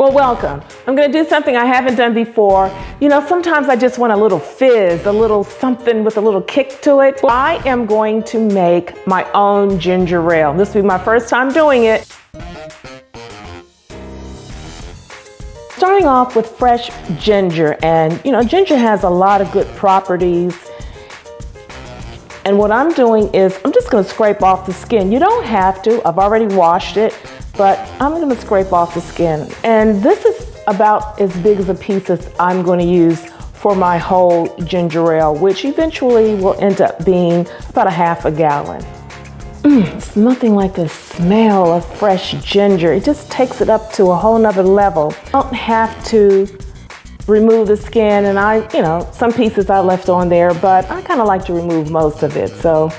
Well, welcome. I'm going to do something I haven't done before. You know, sometimes I just want a little fizz, a little something with a little kick to it. I am going to make my own ginger ale. This will be my first time doing it. Starting off with fresh ginger, and you know, ginger has a lot of good properties. And what I'm doing is I'm just going to scrape off the skin. You don't have to. I've already washed it, but I'm going to scrape off the skin. And this is about as big as a piece as I'm going to use for my whole ginger ale, which eventually will end up being about a half a gallon. It's nothing like the smell of fresh ginger. It just takes it up to a whole nother level. I don't have to remove the skin, and some pieces I left on there, but I kind of like to remove most of it. So,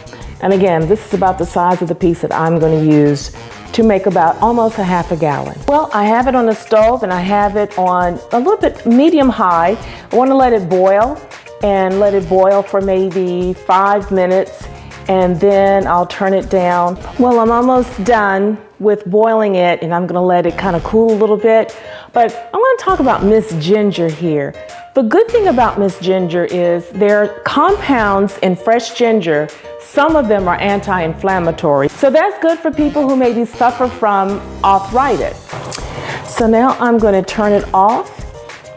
and again, this is about the size of the piece that I'm going to use to make about almost a half a gallon. Well, I have it on the stove and I have it on a little bit medium high. I want to let it boil and let it boil for maybe 5 minutes, and then I'll turn it down. Well, I'm almost done with boiling it, and I'm gonna let it kind of cool a little bit. But I want to talk about Miss Ginger here. The good thing about Miss Ginger is there are compounds in fresh ginger. Some of them are anti-inflammatory. So that's good for people who maybe suffer from arthritis. So now I'm going to turn it off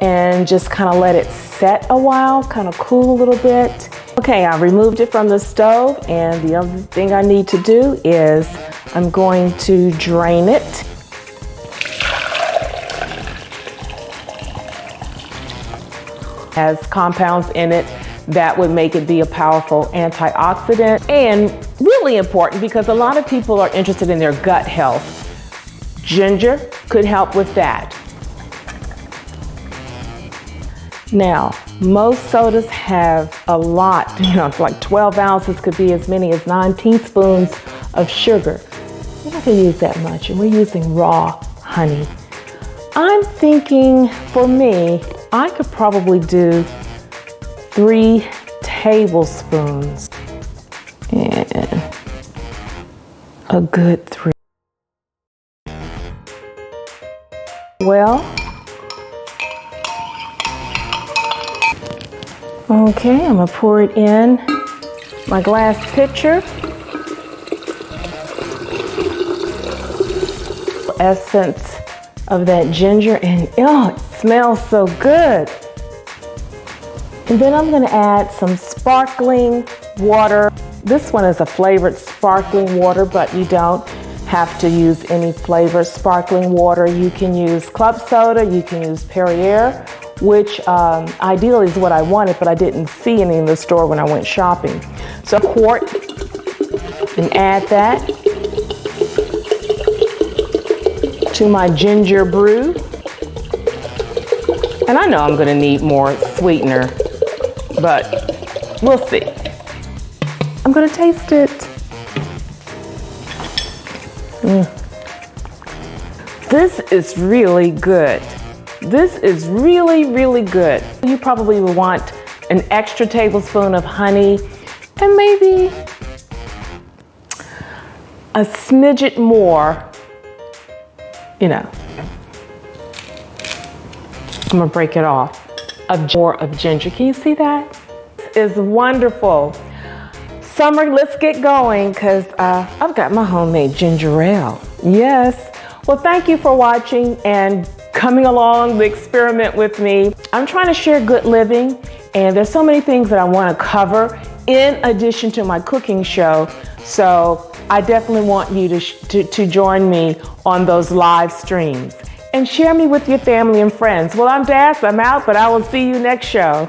and just kind of let it set a while, kind of cool a little bit. Okay, I removed it from the stove, and the other thing I need to do is I'm going to drain it. Has compounds in it that would make it be a powerful antioxidant, and really important because a lot of people are interested in their gut health. Ginger could help with that. Now, most sodas have a lot, like 12 ounces, could be as many as 9 teaspoons of sugar. We're not gonna use that much, and we're using raw honey. I'm thinking, for me, I could probably do 3 tablespoons, and a good 3. Well, okay, I'm gonna pour it in my glass pitcher. Essence of that ginger, and it smells so good. And then I'm gonna add some sparkling water. This one is a flavored sparkling water, but you don't have to use any flavored sparkling water. You can use club soda, you can use Perrier, which ideally is what I wanted, but I didn't see any in the store when I went shopping. So a quart, and add that to my ginger brew. And I know I'm gonna need more sweetener, but we'll see. I'm gonna taste it. This is really good. This is really, really good. You probably will want an extra tablespoon of honey and maybe a smidget more, I'm gonna break it off, more of ginger. Can you see that? It's wonderful. Summer, let's get going, because I've got my homemade ginger ale. Yes. Well, thank you for watching and coming along the experiment with me. I'm trying to share good living, and there's so many things that I want to cover in addition to my cooking show. So I definitely want you to join me on those live streams and share me with your family and friends. Well, I'm Das, I'm out, but I will see you next show.